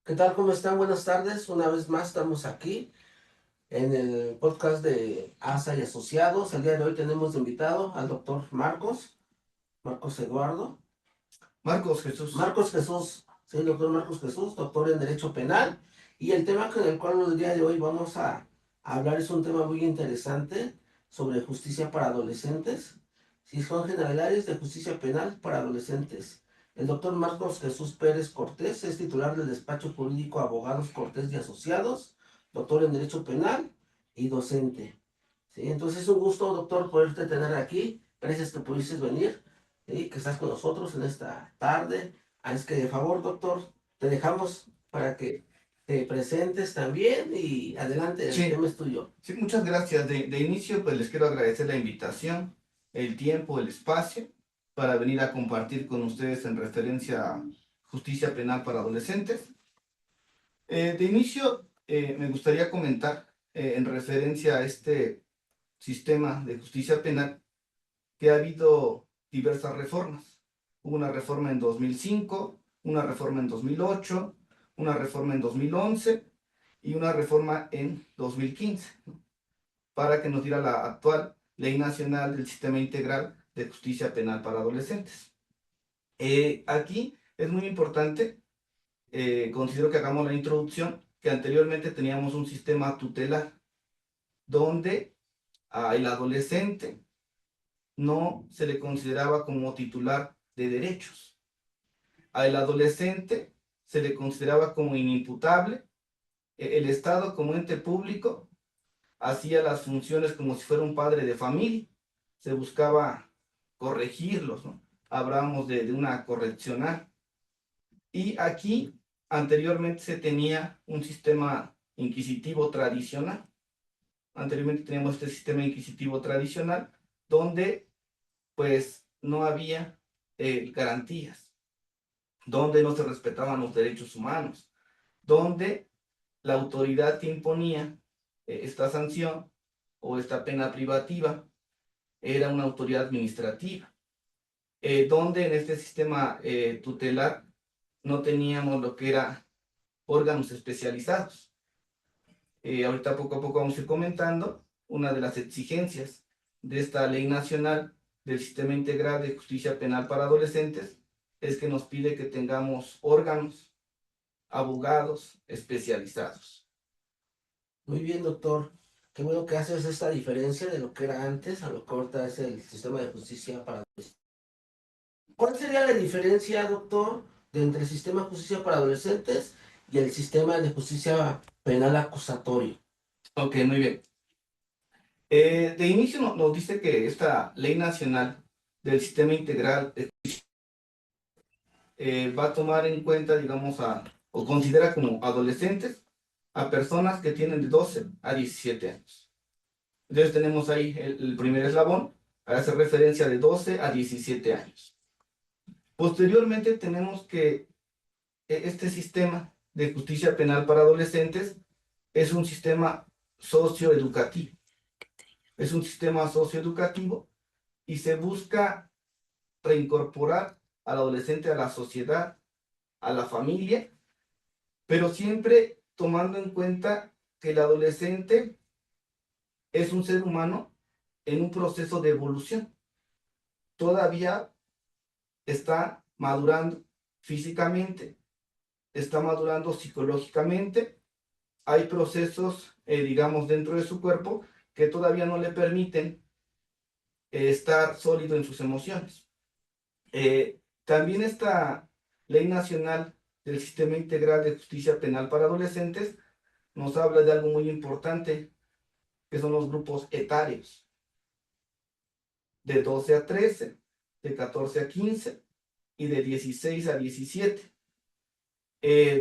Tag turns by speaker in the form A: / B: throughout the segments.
A: ¿Qué tal? ¿Cómo están? Buenas tardes. Una vez más estamos aquí en el podcast de ASA y Asociados. El día de hoy tenemos de invitado al doctor Marcos Eduardo.
B: Marcos Jesús.
A: Marcos Jesús, sí, el doctor Marcos Jesús, doctor en Derecho Penal. Y el tema con el cual el día de hoy vamos a hablar es un tema muy interesante sobre justicia para adolescentes. Si son generalidades de justicia penal para adolescentes. El doctor Marcos Jesús Pérez Cortés es titular del despacho jurídico Abogados Cortés y Asociados, doctor en Derecho Penal y docente. Sí, entonces es un gusto, doctor, poderte tener aquí. Gracias que pudiste venir, ¿sí? Que estás con nosotros en esta tarde. Es que, de favor, doctor, te dejamos para que te presentes también y adelante, el
B: Sí,
A: tema es tuyo.
B: sí, muchas gracias. De inicio, pues les quiero agradecer la invitación, el tiempo, el espacio para venir a compartir con ustedes en referencia a justicia penal para adolescentes. De inicio, me gustaría comentar en referencia a este sistema de justicia penal que ha habido diversas reformas. Hubo una reforma en 2005, una reforma en 2008, una reforma en 2011 y una reforma en 2015, ¿no? Para que nos diera la actual Ley Nacional del Sistema Integral de Justicia Penal para Adolescentes. Aquí es muy importante, considero que hagamos la introducción, que anteriormente teníamos un sistema tutelar donde el adolescente no se le consideraba como titular de derechos. Al adolescente se le consideraba como inimputable. El Estado como ente público hacía las funciones como si fuera un padre de familia. Se buscaba corregirlos, ¿no? Hablamos de una correccional. Y aquí anteriormente se tenía un sistema inquisitivo tradicional. Anteriormente teníamos este sistema inquisitivo tradicional donde pues no había garantías, donde no se respetaban los derechos humanos, donde la autoridad que imponía esta sanción o esta pena privativa era una autoridad administrativa, donde en este sistema tutelar no teníamos lo que era órganos especializados. Ahorita poco a poco vamos a ir comentando una de las exigencias de esta ley nacional del Sistema Integral de Justicia Penal para Adolescentes es que nos pide que tengamos órganos, abogados especializados.
A: Muy bien, doctor. Qué bueno que haces esta diferencia de lo que era antes a lo que ahorita es el sistema de justicia para adolescentes. ¿Cuál sería la diferencia, doctor, entre el sistema de justicia para adolescentes y el sistema de justicia penal acusatorio?
B: Ok, muy bien. De inicio nos dice que esta ley nacional del Sistema Integral va a tomar en cuenta, digamos, o considera como adolescentes a personas que tienen de 12 a 17 años. Entonces tenemos ahí el primer eslabón, hace referencia de 12 a 17 años. Posteriormente tenemos que este sistema de justicia penal para adolescentes es un sistema socioeducativo. Es un sistema socioeducativo y se busca reincorporar al adolescente a la sociedad, a la familia, pero siempre tomando en cuenta que el adolescente es un ser humano en un proceso de evolución. Todavía está madurando físicamente, está madurando psicológicamente. Hay procesos, digamos, dentro de su cuerpo que todavía no le permiten estar sólido en sus emociones. También esta Ley Nacional del Sistema Integral de Justicia Penal para Adolescentes nos habla de algo muy importante, que son los grupos etarios, de 12 a 13, de 14 a 15 y de 16 a 17,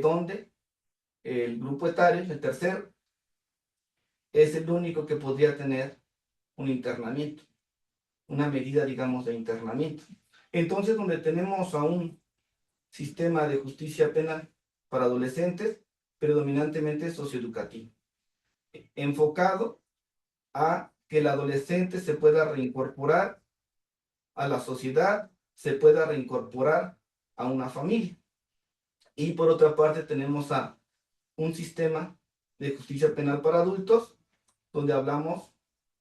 B: donde el grupo etario, el tercero, es el único que podría tener un internamiento, una medida, digamos, de internamiento. Entonces, donde tenemos a un sistema de justicia penal para adolescentes, predominantemente socioeducativo, enfocado a que el adolescente se pueda reincorporar a la sociedad, se pueda reincorporar a una familia. Y por otra parte tenemos a un sistema de justicia penal para adultos, donde hablamos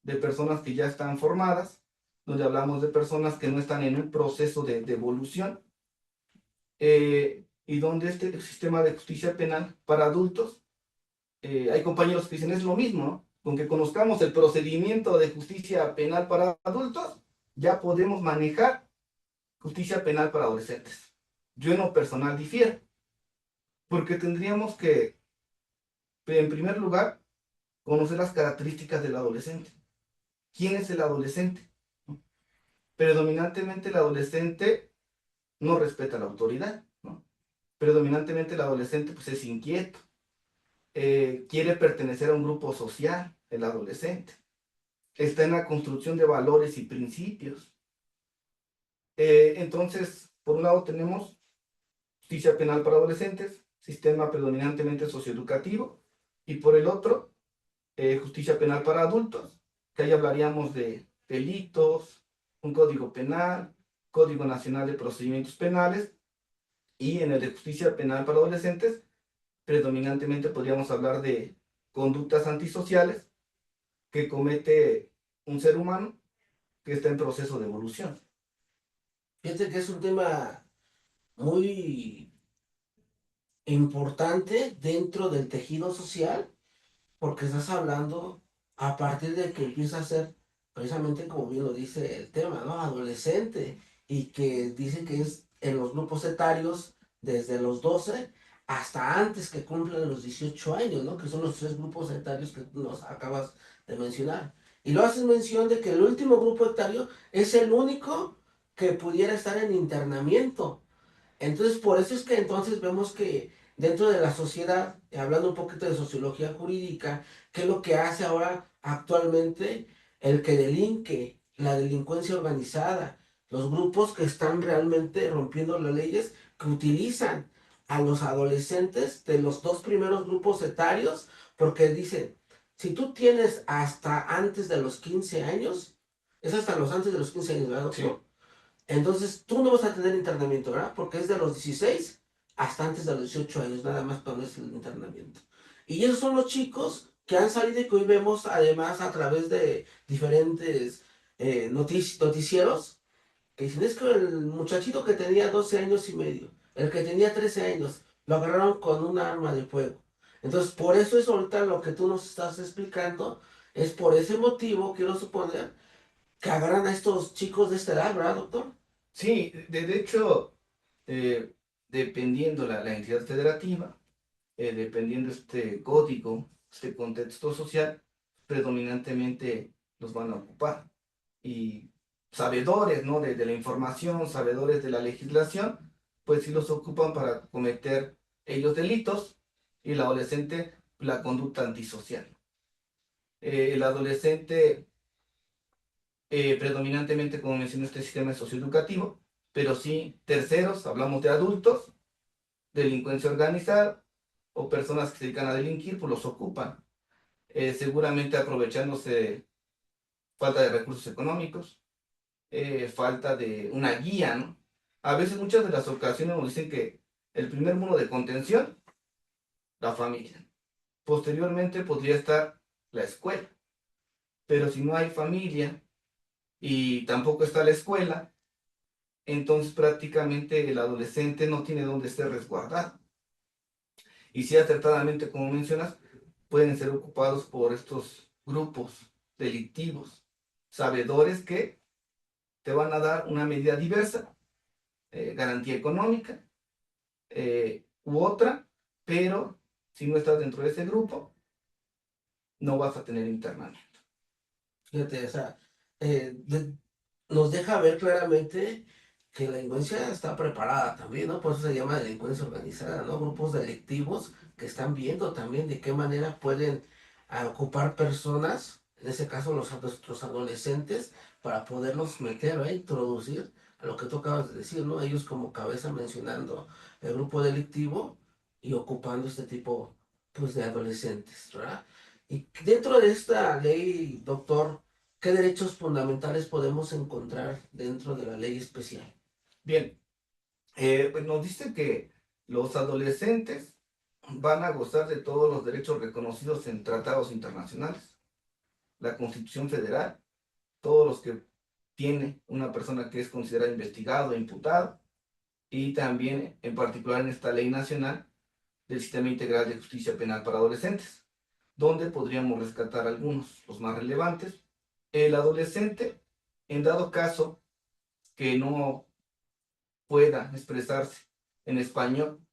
B: de personas que ya están formadas, donde hablamos de personas que no están en un proceso de evolución, y donde este sistema de justicia penal para adultos, hay compañeros que dicen es lo mismo, ¿no? Con que conozcamos el procedimiento de justicia penal para adultos, ya podemos manejar justicia penal para adolescentes. Yo en lo personal difiero, porque tendríamos que, en primer lugar, conocer las características del adolescente. ¿Quién es el adolescente? Predominantemente el adolescente no respeta la autoridad, ¿no? Predominantemente el adolescente pues es inquieto, quiere pertenecer a un grupo social, el adolescente. Está en la construcción de valores y principios. Entonces, por un lado tenemos justicia penal para adolescentes, sistema predominantemente socioeducativo, y por el otro, justicia penal para adultos, que ahí hablaríamos de delitos, un código penal, Código Nacional de Procedimientos Penales, y en el de justicia penal para adolescentes, predominantemente podríamos hablar de conductas antisociales que comete un ser humano que está en proceso de evolución.
A: Fíjate que es un tema muy importante dentro del tejido social, porque estás hablando a partir de que empieza a ser, precisamente como bien lo dice el tema, ¿no? Adolescente, y que dice que es en los grupos etarios desde los 12 hasta antes que cumplen los 18 años, ¿no? Que son los tres grupos etarios que nos acabas de mencionar. Y lo haces mención de que el último grupo etario es el único que pudiera estar en internamiento. Entonces, por eso es que entonces vemos que dentro de la sociedad, hablando un poquito de sociología jurídica, ¿qué es lo que hace ahora actualmente el que delinque, la delincuencia organizada, los grupos que están realmente rompiendo las leyes, que utilizan a los adolescentes de los dos primeros grupos etarios, porque dicen, si tú tienes hasta antes de los 15 años, es hasta los antes de los 15 años, ¿verdad,
B: Sí.
A: doctor? Entonces, tú no vas a tener internamiento, ¿verdad? Porque es de los 16 hasta antes de los 18 años, nada más cuando es el internamiento. Y esos son los chicos que han salido y que hoy vemos además a través de diferentes noticieros, que dicen, es que el muchachito que tenía 12 años y medio, el que tenía 13 años, lo agarraron con un arma de fuego. Entonces, por eso es ahorita lo que tú nos estás explicando, es por ese motivo, quiero suponer, que agarran a estos chicos de esta edad, ¿verdad, doctor?
B: Sí, de hecho, eh, dependiendo la entidad federativa, dependiendo este código, este contexto social, predominantemente los van a ocupar. Y sabedores, ¿no? De la información, sabedores de la legislación, pues sí los ocupan para cometer ellos delitos, y el adolescente la conducta antisocial. El adolescente, predominantemente, como mencioné, este sistema es socioeducativo, pero sí terceros, hablamos de adultos, delincuencia organizada o personas que se dedican a delinquir, pues los ocupan, seguramente aprovechándose de falta de recursos económicos, falta de una guía, ¿no? A veces, muchas de las ocasiones nos dicen que el primer muro de contención, la familia. Posteriormente podría estar la escuela, pero si no hay familia y tampoco está la escuela, entonces prácticamente el adolescente no tiene dónde ser resguardado. Y si acertadamente, como mencionas, pueden ser ocupados por estos grupos delictivos, sabedores que te van a dar una medida diversa, garantía económica, u otra, pero si no estás dentro de ese grupo, no vas a tener internamiento.
A: Fíjate, o sea, nos deja ver claramente que la delincuencia está preparada también, ¿no? Por eso se llama delincuencia organizada, ¿no? Grupos delictivos que están viendo también de qué manera pueden ocupar personas, en ese caso nuestros adolescentes, para poderlos meter, introducir a lo que tú acabas de decir, ¿no? Ellos como cabeza mencionando el grupo delictivo y ocupando este tipo, pues, de adolescentes, ¿verdad? Y dentro de esta ley, doctor, ¿qué derechos fundamentales podemos encontrar dentro de la ley especial?
B: Bien, pues nos dice que los adolescentes van a gozar de todos los derechos reconocidos en tratados internacionales, la Constitución Federal, todos los que tiene una persona que es considerada investigado e imputado, y también en particular en esta ley nacional del Sistema Integral de Justicia Penal para Adolescentes, donde podríamos rescatar algunos, los más relevantes. El adolescente, en dado caso que no pueda expresarse en español,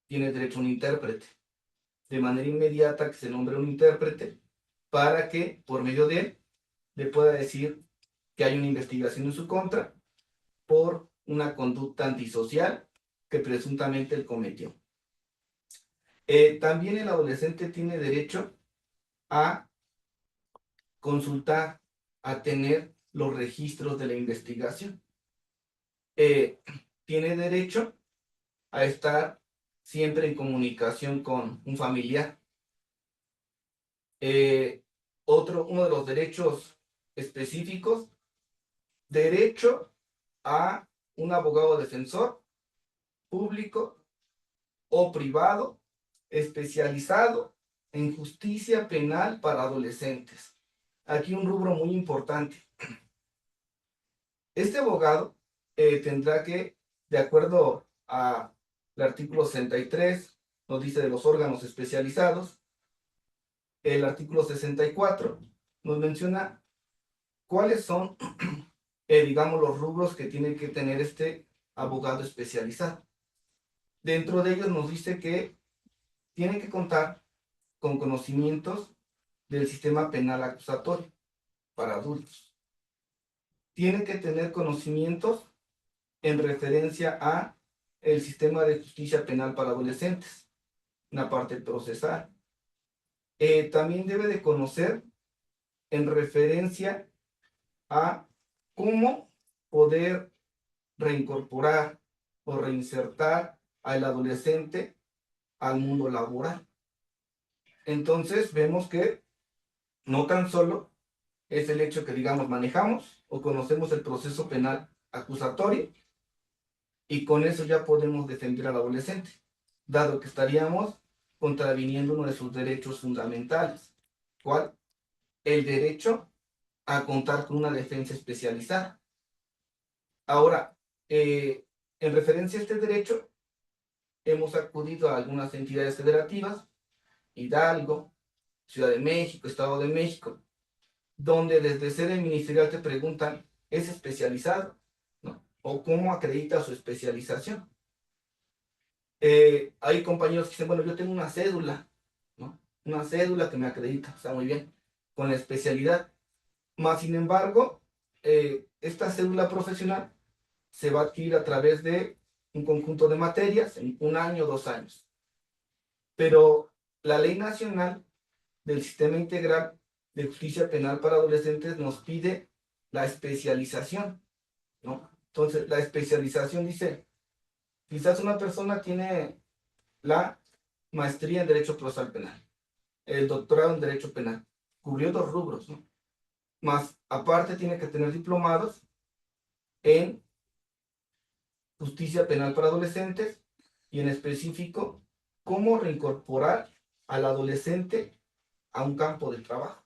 B: tiene derecho a un intérprete. De manera inmediata que se nombre un intérprete para que, por medio de él, le pueda decir que hay una investigación en su contra por una conducta antisocial que presuntamente él cometió. También el adolescente tiene derecho a consultar, a tener los registros de la investigación. Tiene derecho a estar siempre en comunicación con un familiar. Uno de los derechos específicos, derecho a un abogado defensor público o privado especializado en justicia penal para adolescentes. Aquí un rubro muy importante. Este abogado tendrá que, de acuerdo al artículo 63, nos dice de los órganos especializados. El artículo 64 nos menciona cuáles son, digamos, los rubros que tiene que tener este abogado especializado. Dentro de ellos nos dice que tiene que contar con conocimientos del sistema penal acusatorio para adultos. Tiene que tener conocimientos en referencia a el sistema de justicia penal para adolescentes, una parte procesal. También debe de conocer en referencia a cómo poder reincorporar o reinsertar al adolescente al mundo laboral. Entonces vemos que no tan solo es el hecho que, digamos, manejamos o conocemos el proceso penal acusatorio y con eso ya podemos defender al adolescente, dado que estaríamos contraviniendo uno de sus derechos fundamentales. ¿Cuál? El derecho a contar con una defensa especializada. Ahora, en referencia a este derecho, hemos acudido a algunas entidades federativas, Hidalgo, Ciudad de México, Estado de México, donde desde sede ministerial te preguntan, ¿es especializado? ¿No? ¿O cómo acredita su especialización? Hay compañeros que dicen, bueno, yo tengo una cédula, ¿no? Una cédula que me acredita, está muy bien, con la especialidad. Más sin embargo, esta cédula profesional se va a adquirir a través de un conjunto de materias en 1 año o 2 años. Pero la Ley Nacional del Sistema Integral de Justicia Penal para Adolescentes nos pide la especialización, ¿no? Entonces, la especialización dice, quizás una persona tiene la maestría en Derecho Procesal Penal, el doctorado en Derecho Penal, cubrió 2 rubros, ¿no? Más aparte tiene que tener diplomados en Justicia Penal para Adolescentes y en específico, cómo reincorporar al adolescente a un campo de trabajo.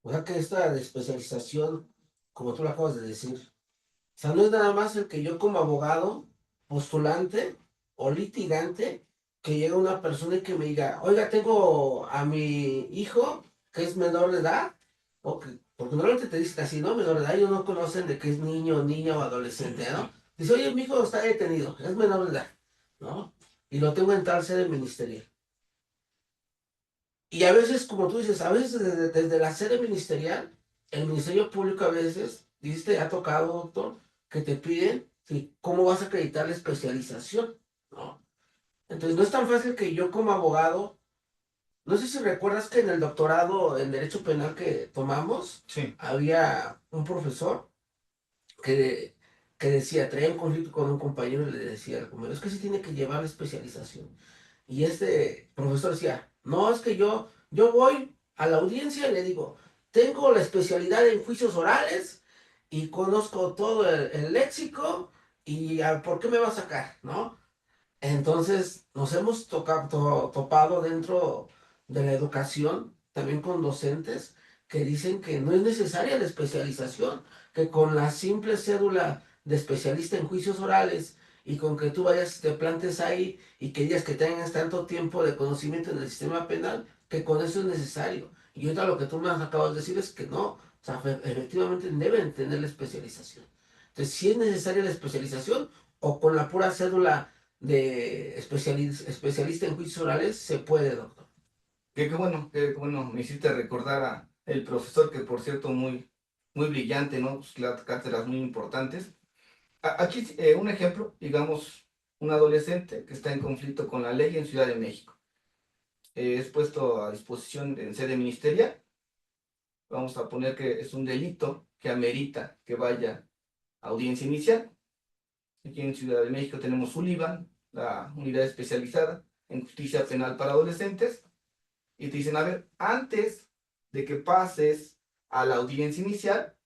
A: O sea que esta especialización, como tú lo acabas de decir, o sea, no es nada más el que yo como abogado, postulante o litigante, que llega una persona y que me diga, oiga, tengo a mi hijo que es menor de edad, porque normalmente te dicen así, ¿no? Menor de edad, ellos no conocen de que es niño, niña o adolescente, ¿no? Dice, oye, mi hijo está detenido, es menor de edad, ¿no? Y lo tengo en tal sede ministerial. Y a veces, como tú dices, a veces desde la sede ministerial, el Ministerio Público a veces, dice, te ha tocado, doctor, que te piden, sí, cómo vas a acreditar la especialización, ¿no? Entonces no es tan fácil que yo como abogado, no sé si recuerdas que en el doctorado en Derecho Penal que tomamos,
B: Sí.
A: había un profesor que, que decía, traía un conflicto con un compañero y le decía al compañero, es que sí tiene que llevar la especialización. Y este profesor decía, no, es que yo voy a la audiencia y le digo, tengo la especialidad en juicios orales y conozco todo el léxico ¿Y por qué me va a sacar? ¿No? Entonces, nos hemos topado dentro de la educación, también con docentes que dicen que no es necesaria la especialización, que con la simple cédula de especialista en juicios orales y con que tú vayas y te plantes ahí y que digas que tengas tanto tiempo de conocimiento en el sistema penal, que con eso es necesario. Y ahorita lo que tú me acabas de decir es que no, o sea, efectivamente deben tener la especialización. Entonces, si es necesaria la especialización o con la pura cédula de especialista en juicios orales, se puede, doctor.
B: Qué bueno, me hiciste recordar a el profesor, que por cierto, muy brillante, ¿no? Pues, cátedras muy importantes. Aquí un ejemplo, digamos, un adolescente que está en conflicto con la ley en Ciudad de México. Es puesto a disposición en sede ministerial. Vamos a poner que es un delito que amerita que vaya a audiencia inicial. Aquí en Ciudad de México tenemos ULIVAN, la unidad especializada en justicia penal para adolescentes, y te dicen, a ver, antes de que pases a la audiencia inicial,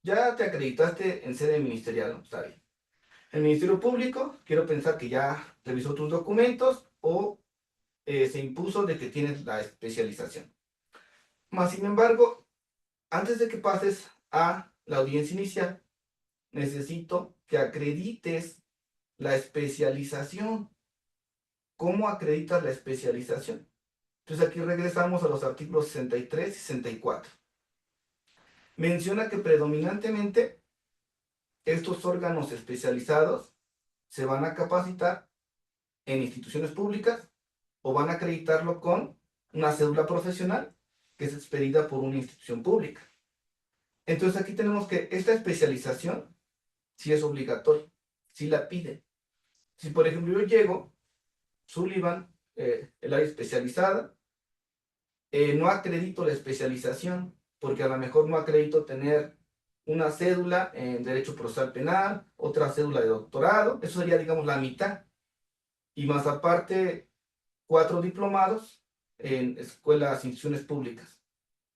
B: ya te acreditaste en sede ministerial, ¿no? Está bien. El Ministerio Público, quiero pensar que ya revisó tus documentos o se impuso de que tienes la especialización. Más sin embargo, antes de que pases a la audiencia inicial, necesito que acredites la especialización. ¿Cómo acreditas la especialización? Entonces aquí regresamos a los artículos 63 y 64. Menciona que predominantemente estos órganos especializados se van a capacitar en instituciones públicas o van a acreditarlo con una cédula profesional que es expedida por una institución pública. Entonces aquí tenemos que esta especialización sí es obligatoria, sí la pide. Si por ejemplo yo llego, Sullivan, el área especializada, no acredito la especialización, porque a lo mejor no acredito tener una cédula en Derecho Procesal Penal, otra cédula de doctorado, eso sería, digamos, la mitad. Y más aparte, 4 diplomados en escuelas, instituciones públicas.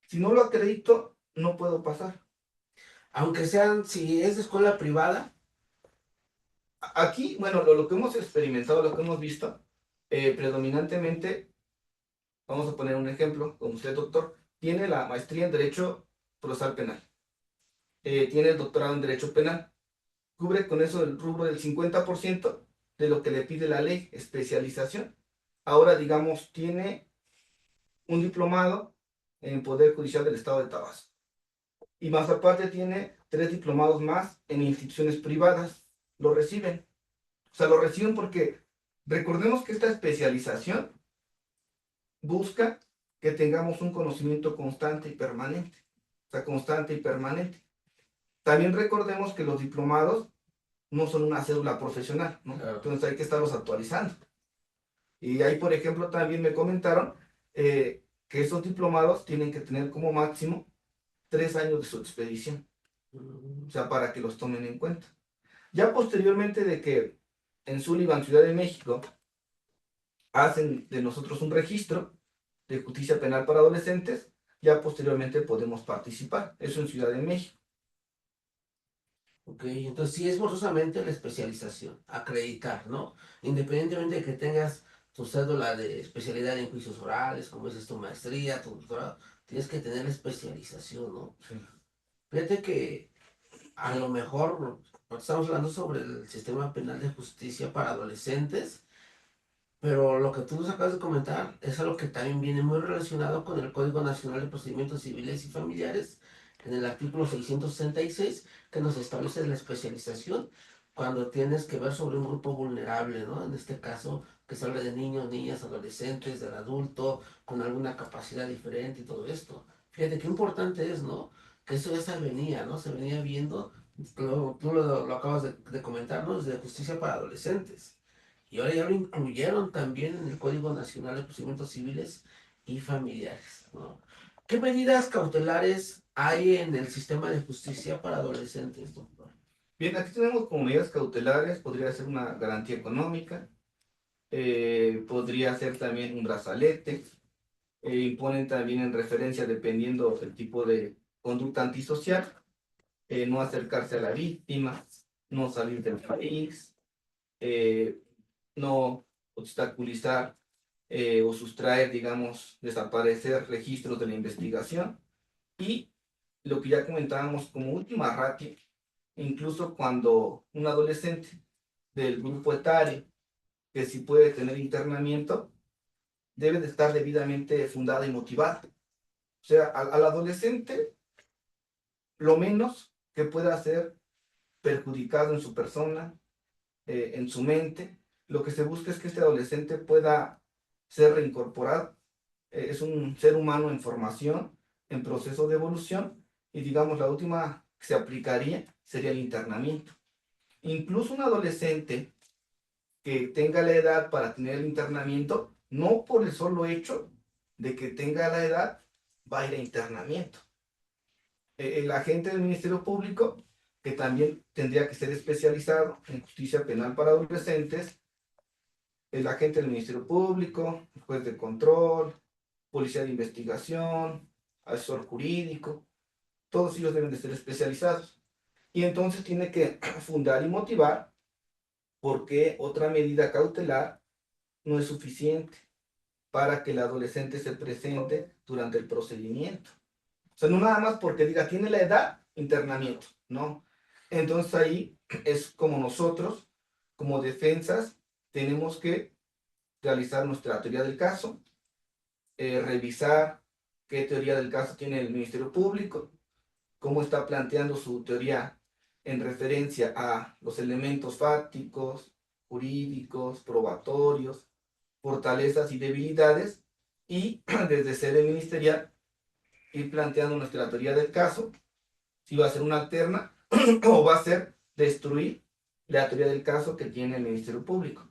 B: Si no lo acredito, no puedo pasar.
A: Aunque sean, si es de escuela privada.
B: Aquí, bueno, lo que hemos experimentado, lo que hemos visto, predominantemente, vamos a poner un ejemplo, como usted, doctor, tiene la maestría en Derecho Procesal Penal, tiene el doctorado en Derecho Penal, cubre con eso el rubro del 50% de lo que le pide la ley, especialización. Ahora, digamos, tiene un diplomado en Poder Judicial del Estado de Tabasco. Y más aparte tiene 3 diplomados más en instituciones privadas. Lo reciben. O sea, lo reciben porque recordemos que esta especialización busca que tengamos un conocimiento constante y permanente. O sea, constante y permanente. También recordemos que los diplomados no son una cédula profesional, ¿no? Claro. Entonces hay que estarlos actualizando. Y ahí, por ejemplo, también me comentaron que esos diplomados tienen que tener como máximo 3 años de su expedición. O sea, para que los tomen en cuenta. Ya posteriormente de que en Sullivan, Ciudad de México, hacen de nosotros un registro de justicia penal para adolescentes, ya posteriormente podemos participar. Eso en Ciudad de México.
A: Ok, entonces sí es forzosamente la especialización, acreditar, ¿no? Independientemente de que tengas tu cédula de especialidad en juicios orales, como es tu maestría, tu doctorado, tienes que tener la especialización, ¿no?
B: Sí.
A: Fíjate que a lo mejor estamos hablando sobre el sistema penal de justicia para adolescentes, pero lo que tú nos acabas de comentar es algo que también viene muy relacionado con el Código Nacional de Procedimientos Civiles y Familiares, en el artículo 666, que nos establece la especialización cuando tienes que ver sobre un grupo vulnerable, ¿no? En este caso, que se habla de niños, niñas, adolescentes, del adulto, con alguna capacidad diferente y todo esto. Fíjate qué importante es, ¿no? Que eso ya se venía, ¿no? Se venía viendo, tú lo acabas de comentar, ¿no? Desde justicia para adolescentes. Y ahora ya lo incluyeron también en el Código Nacional de Procedimientos Civiles y Familiares, ¿no? ¿Qué medidas cautelares hay en el sistema de justicia para adolescentes, doctor?
B: Bien, aquí tenemos como medidas cautelares, podría ser una garantía económica, podría ser también un brazalete, imponen también en referencia, dependiendo del tipo de conducta antisocial, no acercarse a la víctima, no salir del país, no obstaculizar o sustraer, digamos, desaparecer registros de la investigación. Y lo que ya comentábamos como última ratio, incluso cuando un adolescente del grupo etario que sí puede tener internamiento, debe de estar debidamente fundada y motivada. O sea, al adolescente, lo menos que pueda ser perjudicado en su persona, en su mente, lo que se busca es que este adolescente pueda ser reincorporado. Es un ser humano en formación, en proceso de evolución, y digamos la última que se aplicaría sería el internamiento. Incluso un adolescente que tenga la edad para tener el internamiento, no por el solo hecho de que tenga la edad, va a ir a internamiento. El agente del Ministerio Público, que también tendría que ser especializado en justicia penal para adolescentes, el agente del Ministerio Público, el juez de control, policía de investigación, asesor jurídico, todos ellos deben de ser especializados. Y entonces tiene que fundar y motivar por qué otra medida cautelar no es suficiente para que el adolescente se presente durante el procedimiento. O sea, no nada más porque diga, tiene la edad, internamiento, ¿no? Entonces ahí es como nosotros, como defensas, tenemos que realizar nuestra teoría del caso, revisar qué teoría del caso tiene el Ministerio Público, cómo está planteando su teoría en referencia a los elementos fácticos, jurídicos, probatorios, fortalezas y debilidades, y desde sede ministerial ir planteando nuestra teoría del caso, si va a ser una alterna o va a ser destruir la teoría del caso que tiene el Ministerio Público.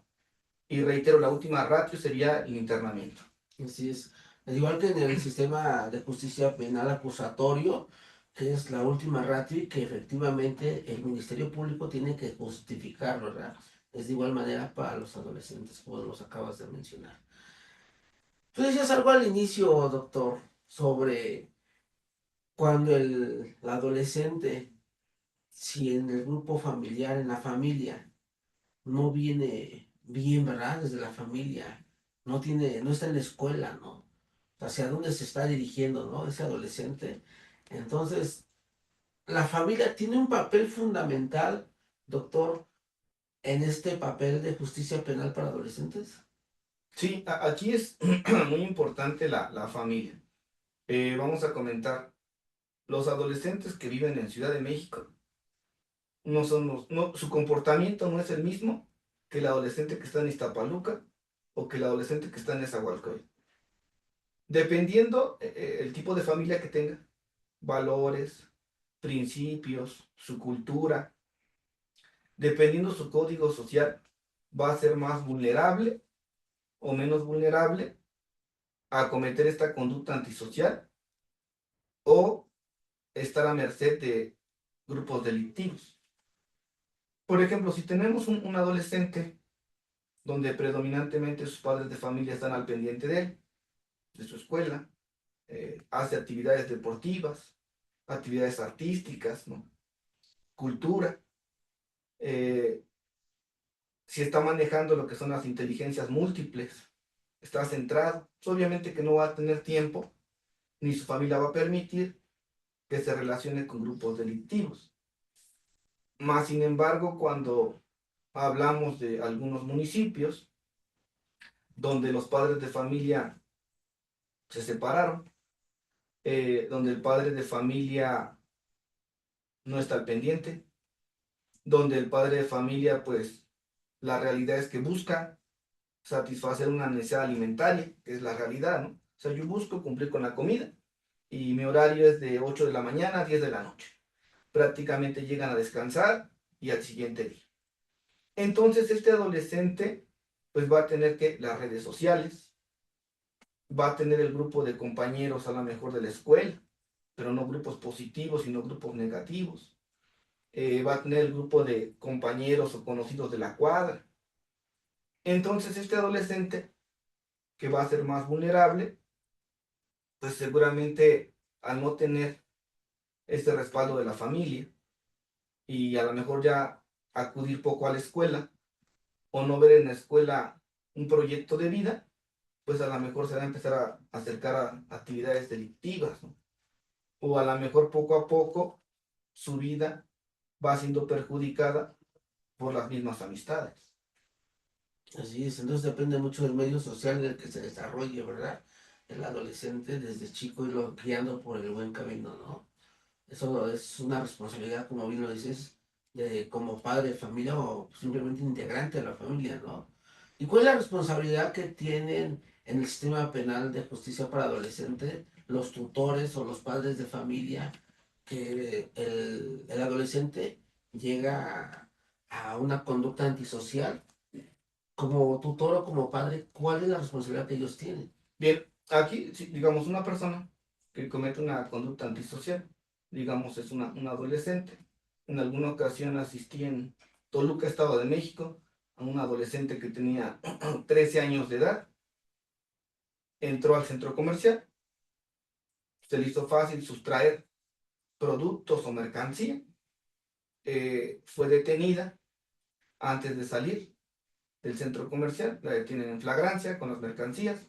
B: Y reitero, la última ratio sería el internamiento.
A: Así es. Al igual que en el sistema de justicia penal acusatorio, que es la última ratio y que efectivamente el Ministerio Público tiene que justificar, ¿verdad? Es de igual manera para los adolescentes, como los acabas de mencionar. Tú decías algo al inicio, doctor, sobre cuando el adolescente, si en el grupo familiar, en la familia, no viene bien, ¿verdad? Desde la familia, no tiene, no está en la escuela, ¿no? Hacia dónde se está dirigiendo, ¿no? Ese adolescente. Entonces, la familia tiene un papel fundamental, doctor, en este papel de justicia penal para adolescentes.
B: Sí, aquí es muy importante la familia. Vamos a comentar, los adolescentes que viven en Ciudad de México, no son no, su comportamiento no es el mismo que el adolescente que está en Iztapaluca o que el adolescente que está en Nezahualcóyotl. Dependiendo el tipo de familia que tenga, valores, principios, su cultura, dependiendo su código social, va a ser más vulnerable o menos vulnerable a cometer esta conducta antisocial o estar a merced de grupos delictivos. Por ejemplo, si tenemos un adolescente donde predominantemente sus padres de familia están al pendiente de él, de su escuela, hace actividades deportivas, actividades artísticas, ¿no? Cultura, eh, si está manejando lo que son las inteligencias múltiples, está centrado, pues obviamente que no va a tener tiempo, ni su familia va a permitir que se relacione con grupos delictivos. Más sin embargo, cuando hablamos de algunos municipios donde los padres de familia se separaron, donde el padre de familia no está al pendiente, donde el padre de familia, pues, la realidad es que busca satisfacer una necesidad alimentaria, que es la realidad, ¿no? O sea, yo busco cumplir con la comida y mi horario es de 8 de la mañana a 10 de la noche. Prácticamente llegan a descansar y al siguiente día. Entonces, este adolescente, pues, va a tener que las redes sociales, va a tener el grupo de compañeros a lo mejor de la escuela, pero no grupos positivos, sino grupos negativos. Va a tener el grupo de compañeros o conocidos de la cuadra. Entonces este adolescente que va a ser más vulnerable, pues seguramente al no tener este respaldo de la familia y a lo mejor ya acudir poco a la escuela o no ver en la escuela un proyecto de vida, pues a lo mejor se va a empezar a acercar a actividades delictivas, ¿no? O a lo mejor poco a poco su vida va siendo perjudicada por las mismas amistades.
A: Así es, entonces depende mucho del medio social en el que se desarrolle, ¿verdad? El adolescente desde chico y lo guiando por el buen camino, ¿no? Eso es una responsabilidad, como bien lo dices, de como padre de familia o simplemente integrante de la familia, ¿no? ¿Y cuál es la responsabilidad que tienen en el sistema penal de justicia para adolescentes los tutores o los padres de familia que el adolescente llega a una conducta antisocial? Como tutor o como padre, ¿cuál es la responsabilidad que ellos tienen?
B: Bien, aquí, si, digamos, una persona que comete una conducta antisocial, digamos, es una adolescente. En alguna ocasión asistí en Toluca, Estado de México, a un adolescente que tenía 13 años de edad, entró al centro comercial, se le hizo fácil sustraer productos o mercancía, fue detenida antes de salir del centro comercial, la detienen en flagrancia con las mercancías,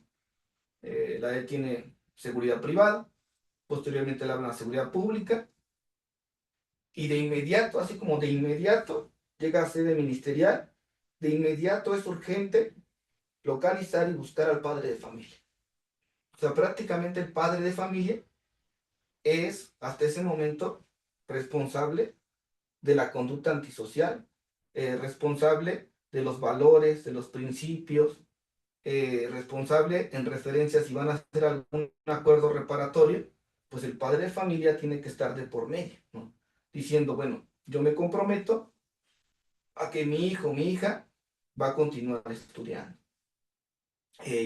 B: la detiene seguridad privada, posteriormente le hablan a seguridad pública y de inmediato, así como de inmediato, llega a sede ministerial, de inmediato es urgente localizar y buscar al padre de familia. O sea, prácticamente el padre de familia es hasta ese momento responsable de la conducta antisocial, responsable de los valores, de los principios, responsable en referencia si van a hacer algún acuerdo reparatorio, pues el padre de familia tiene que estar de por medio, ¿no? Diciendo, bueno, yo me comprometo a que mi hijo, mi hija va a continuar estudiando.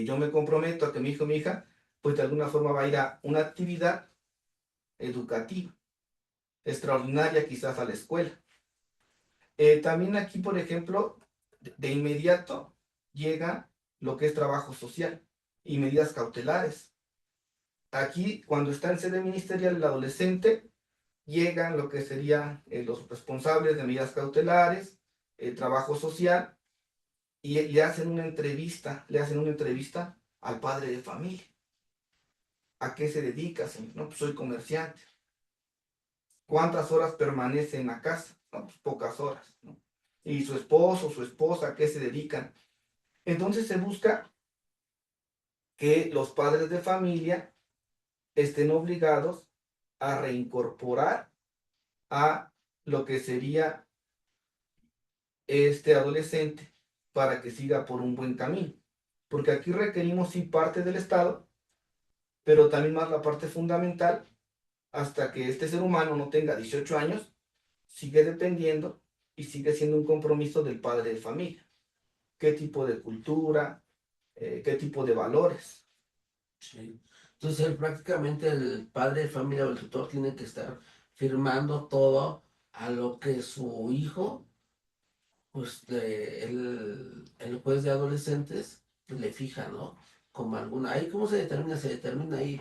B: Yo me comprometo a que mi hijo, mi hija, pues de alguna forma va a ir a una actividad educativa, extraordinaria quizás a la escuela. También aquí, por ejemplo, de inmediato llega lo que es trabajo social y medidas cautelares. Aquí, cuando está en sede ministerial el adolescente, llegan lo que serían los responsables de medidas cautelares, trabajo social, y le hacen una entrevista al padre de familia. ¿A qué se dedica, señor? No, pues soy comerciante. ¿Cuántas horas permanece en la casa? No, pues pocas horas, ¿no? Y su esposo, su esposa, ¿a qué se dedican? Entonces se busca que los padres de familia estén obligados a reincorporar a lo que sería este adolescente para que siga por un buen camino. Porque aquí requerimos sí parte del Estado, pero también más la parte fundamental, hasta que este ser humano no tenga 18 años, sigue dependiendo y sigue siendo un compromiso del padre de familia. ¿Qué tipo de cultura? ¿Qué tipo de valores?
A: Sí. Entonces, prácticamente el padre de familia o el tutor tiene que estar firmando todo a lo que su hijo, pues el juez de adolescentes le fija, ¿no? Como alguna, ahí cómo se determina, ahí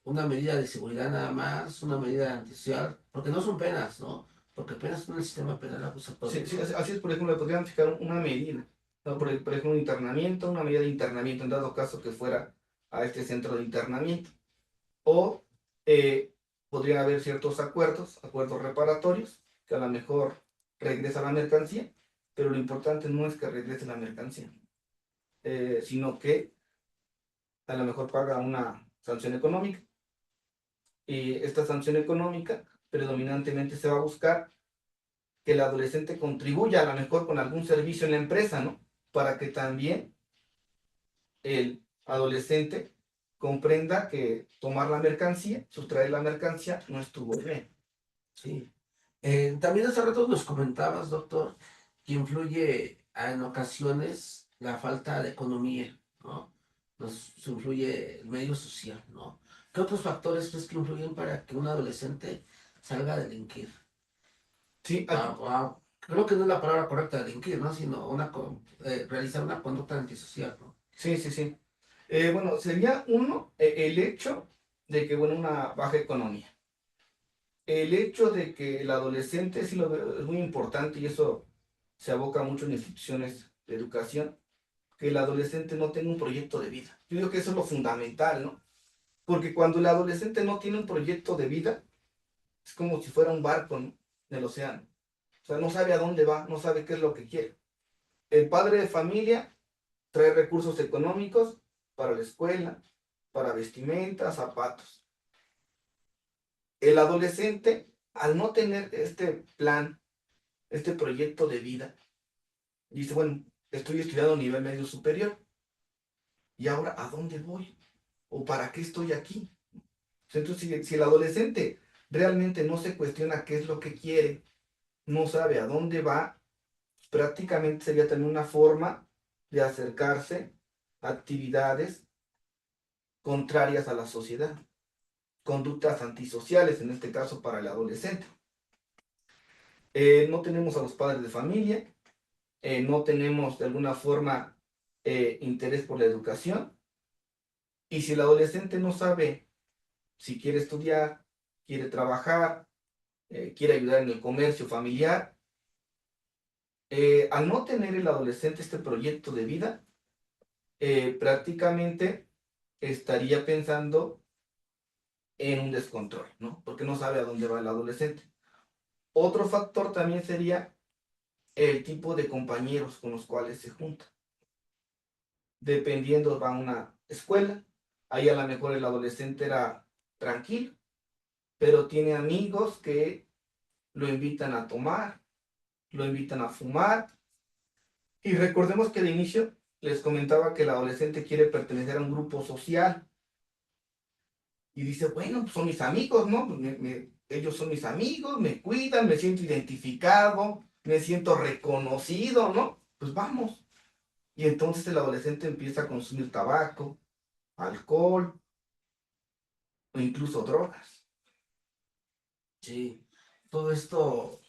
A: una medida de seguridad nada más, una medida antisocial, porque no son penas, ¿no? Porque penas son el sistema penal
B: Sí,
A: acusatorio,
B: sí,
A: ¿no?
B: así es, por ejemplo, le podrían fijar una medida, ¿no? Por ejemplo, un internamiento, una medida de internamiento en dado caso que fuera a este centro de internamiento. O eh, podría haber ciertos acuerdos, acuerdos reparatorios, que a lo mejor regresa la mercancía, pero lo importante no es que regrese la mercancía, sino que a lo mejor paga una sanción económica. Y esta sanción económica predominantemente se va a buscar que el adolescente contribuya a lo mejor con algún servicio en la empresa, ¿no? Para que también el adolescente comprenda que tomar la mercancía, sustraer la mercancía, no estuvo bien.
A: Sí. También hace rato nos comentabas, doctor, que influye en ocasiones la falta de economía, ¿no? Nos influye el medio social, ¿no? ¿Qué otros factores crees que influyen para que un adolescente salga a delinquir?
B: Sí,
A: Creo que no es la palabra correcta delinquir, ¿no? Sino realizar una conducta antisocial, ¿no?
B: sí, sí, sí. Bueno, sería uno, el hecho de que, bueno, una baja economía. El hecho de que el adolescente, sí lo veo, es muy importante y eso se aboca mucho en instituciones de educación, que el adolescente no tenga un proyecto de vida. Yo digo que eso es lo fundamental, ¿no? Porque cuando el adolescente no tiene un proyecto de vida, es como si fuera un barco, ¿no? En el océano. O sea, no sabe a dónde va, no sabe qué es lo que quiere. El padre de familia trae recursos económicos para la escuela, para vestimenta, zapatos. El adolescente, al no tener este plan, este proyecto de vida, dice, bueno, estoy estudiando a nivel medio superior, ¿y ahora a dónde voy? ¿O para qué estoy aquí? Entonces, si el adolescente realmente no se cuestiona qué es lo que quiere, no sabe a dónde va, prácticamente sería también una forma de acercarse a actividades contrarias a la sociedad, conductas antisociales, en este caso para el adolescente. No tenemos a los padres de familia, no tenemos de alguna forma interés por la educación, y si el adolescente no sabe si quiere estudiar, quiere trabajar, quiere ayudar en el comercio familiar, al no tener el adolescente este proyecto de vida, prácticamente estaría pensando en un descontrol, ¿no? Porque no sabe a dónde va el adolescente. Otro factor también sería el tipo de compañeros con los cuales se junta. Dependiendo, va a una escuela, ahí a lo mejor el adolescente era tranquilo, pero tiene amigos que lo invitan a tomar, lo invitan a fumar, y recordemos que de inicio les comentaba que el adolescente quiere pertenecer a un grupo social, y dice, bueno, pues son mis amigos, ¿no? Pues ellos son mis amigos, me cuidan, me siento identificado, me siento reconocido, ¿no? Pues vamos. Y entonces el adolescente empieza a consumir tabaco, alcohol o incluso drogas.
A: Sí, todo esto,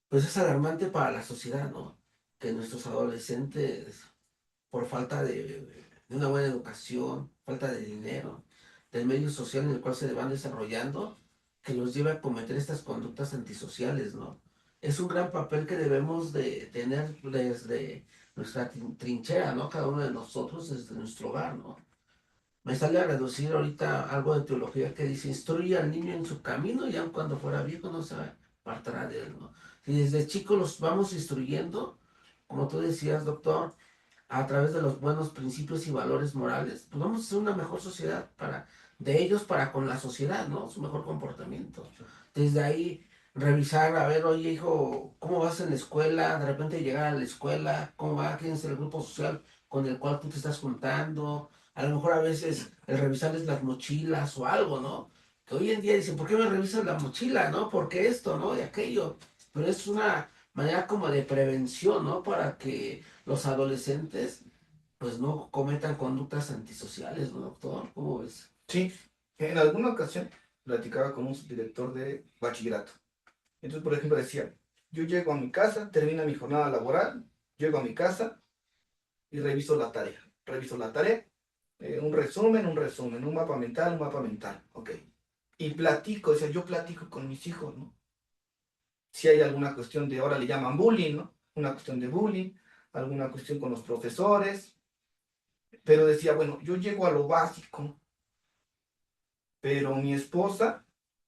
A: pues es alarmante para la sociedad, ¿no? Que nuestros adolescentes, por falta de una buena educación, falta de dinero, del medio social en el cual se van desarrollando, que los lleve a cometer estas conductas antisociales, ¿no? Es un gran papel que debemos de tener desde nuestra trinchera, ¿no? Cada uno de nosotros desde nuestro hogar, ¿no? Me sale a reducir ahorita algo de teología que dice, instruye al niño en su camino y aun cuando fuera viejo no se apartará de él, ¿no? Si desde chicos los vamos instruyendo, como tú decías, doctor, a través de los buenos principios y valores morales, pues vamos a hacer una mejor sociedad para, de ellos para con la sociedad, ¿no? Su mejor comportamiento. Desde ahí revisar, a ver, oye hijo, ¿cómo vas en la escuela? De repente llegar a la escuela, ¿cómo va? ¿Quién es el grupo social con el cual tú te estás juntando? A lo mejor a veces el revisarles las mochilas o algo, ¿no? Que hoy en día dicen, ¿por qué me revisas la mochila, no? ¿Por qué esto, no? Y aquello. Pero es una manera como de prevención, ¿no? Para que los adolescentes pues no cometan conductas antisociales, ¿no, doctor? ¿Cómo ves?
B: Sí, en alguna ocasión platicaba con un subdirector de bachillerato. Entonces, por ejemplo, decía, yo llego a mi casa, termina mi jornada laboral, llego a mi casa y reviso la tarea. Reviso la tarea, un resumen, un mapa mental, ok. Y platico, o sea, yo platico con mis hijos, ¿no? Si hay alguna cuestión de, ahora le llaman bullying, ¿no? Una cuestión de bullying, alguna cuestión con los profesores, pero decía, bueno, yo llego a lo básico, pero mi esposa,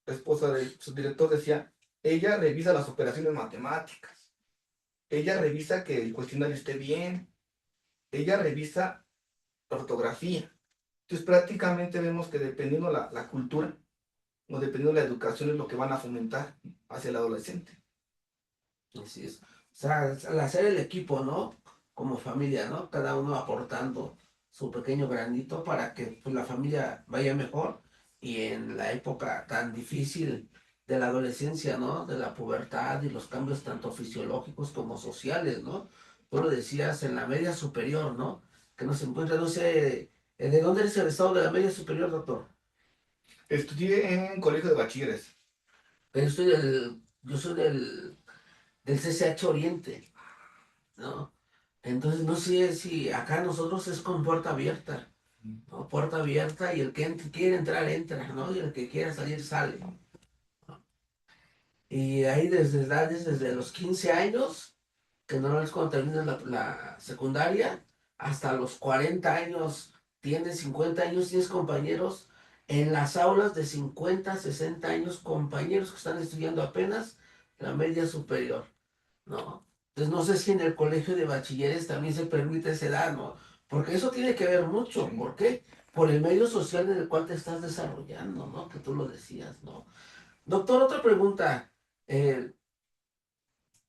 B: la esposa del subdirector decía, ella revisa las operaciones matemáticas, ella revisa que el cuestionario esté bien, ella revisa la ortografía. Entonces prácticamente vemos que dependiendo la cultura o dependiendo la educación es lo que van a fomentar hacia el adolescente.
A: Así es. O sea, al hacer el equipo, ¿no? Como familia, ¿no? Cada uno aportando su pequeño granito para que pues, la familia vaya mejor y en la época tan difícil de la adolescencia, ¿no? De la pubertad y los cambios tanto fisiológicos como sociales, ¿no? Tú lo decías en la media superior, ¿no? Que nos encuentra, no sé, ¿de dónde eres el estado de la media superior, doctor?
B: Estudié en colegio de bachilleres.
A: Yo soy del CCH Oriente, ¿no? Entonces no sé si acá nosotros es con puerta abierta, ¿no? Puerta abierta y el que quiere entrar, entra, ¿no? Y el que quiera salir, sale. Y ahí desde edades, desde los 15 años, que no es cuando terminas la secundaria, hasta los 40 años, tienes 50 años, tienes compañeros en las aulas de 50 60 años, compañeros que están estudiando apenas la media superior, ¿no? Entonces no sé si en el colegio de bachilleres también se permite esa edad, ¿no? Porque eso tiene que ver mucho.
B: Sí.
A: ¿Por qué? Por el medio social en el cual te estás desarrollando, ¿no? Que tú lo decías, ¿no? Doctor, otra pregunta. Eh,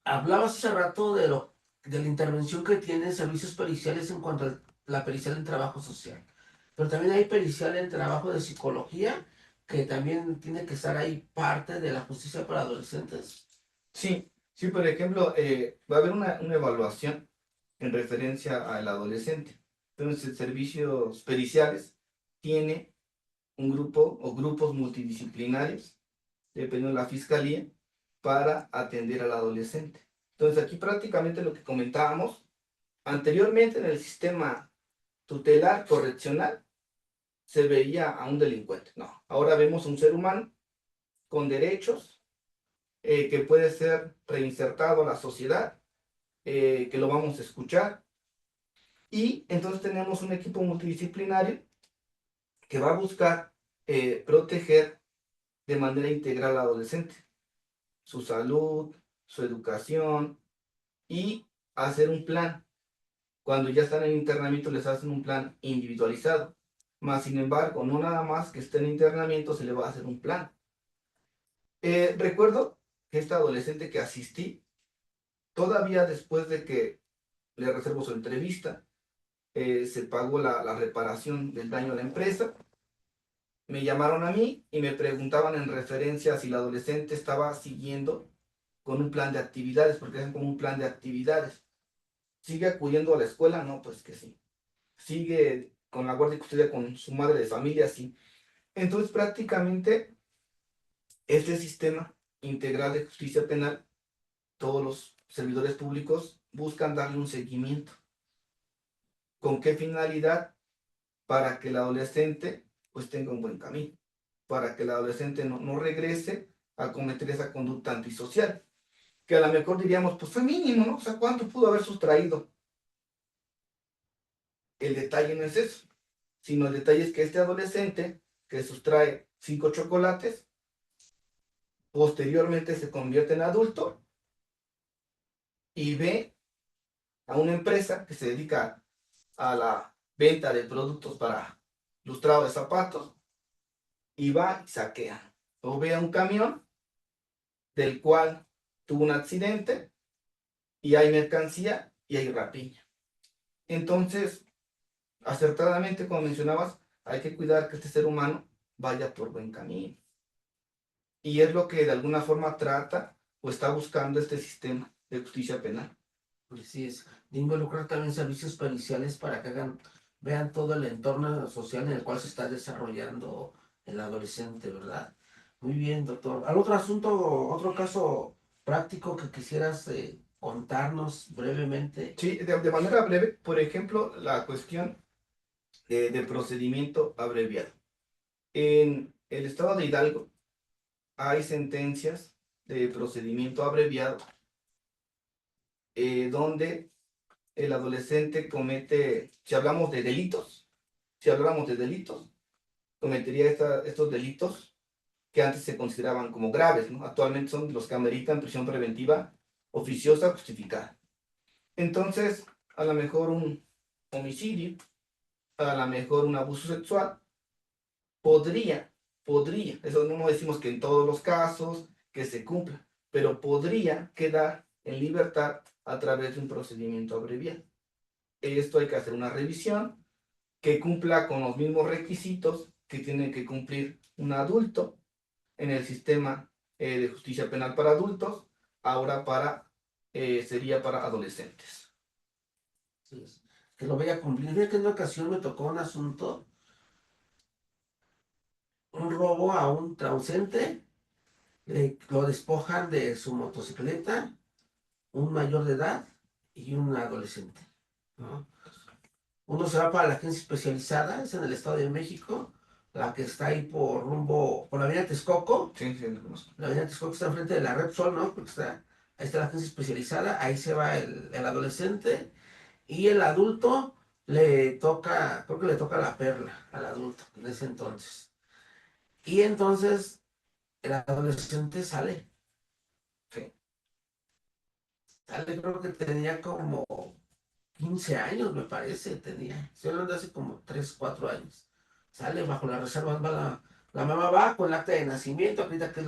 A: Hablabas hace rato de la intervención que tienen servicios periciales en cuanto a la pericial en trabajo social. Pero también hay pericial en trabajo de psicología, que también tiene que estar ahí parte de la justicia para adolescentes.
B: Sí, sí, por ejemplo, va a haber una evaluación en referencia al adolescente. Entonces, servicios periciales tiene un grupo o grupos multidisciplinarios, dependiendo de la fiscalía, para atender al adolescente. Entonces, aquí prácticamente lo que comentábamos, anteriormente en el sistema tutelar correccional se veía a un delincuente. No, ahora vemos a un ser humano con derechos que puede ser reinsertado a la sociedad, que lo vamos a escuchar. Y entonces tenemos un equipo multidisciplinario que va a buscar proteger de manera integral al adolescente, su salud, su educación y hacer un plan. Cuando ya están en internamiento les hacen un plan individualizado. Más sin embargo, no nada más que esté en internamiento se le va a hacer un plan. Recuerdo que esta adolescente que asistí, todavía después de que le reservo su entrevista, se pagó la reparación del daño a la empresa. Me llamaron a mí y me preguntaban en referencia a si la adolescente estaba siguiendo con un plan de actividades, porque hacen como un plan de actividades. ¿Sigue acudiendo a la escuela? No, pues que sí. ¿Sigue con la guardia y custodia con su madre de familia? Sí. Entonces prácticamente este sistema integral de justicia penal, todos los servidores públicos buscan darle un seguimiento. ¿Con qué finalidad? Para que el adolescente pues tenga un buen camino, para que el adolescente no regrese a cometer esa conducta antisocial, que a lo mejor diríamos, pues fue mínimo, ¿no? O sea, ¿cuánto pudo haber sustraído? El detalle no es eso, sino el detalle es que este adolescente que sustrae 5 chocolates, posteriormente se convierte en adulto y ve a una empresa que se dedica a la venta de productos para lustrado de zapatos y va y saquea. O ve a un camión del cual tuvo un accidente y hay mercancía y hay rapiña. Entonces, acertadamente, como mencionabas, hay que cuidar que este ser humano vaya por buen camino. Y es lo que de alguna forma trata o está buscando este sistema de justicia penal.
A: Así es, de involucrar también servicios periciales para que vean todo el entorno social en el cual se está desarrollando el adolescente, ¿verdad? Muy bien, doctor. ¿Algún otro asunto, otro caso práctico que quisieras contarnos brevemente?
B: Sí, de manera breve, por ejemplo, la cuestión de procedimiento abreviado. En el estado de Hidalgo hay sentencias de procedimiento abreviado donde el adolescente comete, si hablamos de delitos, si hablamos de delitos, cometería estos delitos que antes se consideraban como graves, ¿no? Actualmente son los que ameritan prisión preventiva oficiosa justificada. Entonces, a lo mejor un homicidio, a lo mejor un abuso sexual, podría, eso no decimos que en todos los casos que se cumpla, pero podría quedar en libertad a través de un procedimiento abreviado. Esto hay que hacer una revisión que cumpla con los mismos requisitos que tiene que cumplir un adulto en el sistema de justicia penal para adultos, ahora sería para adolescentes.
A: Sí, que lo vaya a cumplir. Fíjate que en una ocasión me tocó un asunto, un robo a un transeúnte, lo despojan de su motocicleta, un mayor de edad y un adolescente, ¿no? Uno se va para la agencia especializada, es en el Estado de México. la que está ahí por la avenida Texcoco.
B: Sí, sí, lo conozco.
A: La avenida Texcoco está enfrente de la Repsol, ¿no? Porque ahí está la agencia especializada, ahí se va el adolescente y el adulto le toca, creo que le toca la perla al adulto en ese entonces. Y entonces el adolescente
B: Sí,
A: creo que tenía como 15 años, me parece, tenía. Estoy hablando de hace como 3 4 años. Sale bajo la reserva, la mamá va con el acta de nacimiento, acredita que es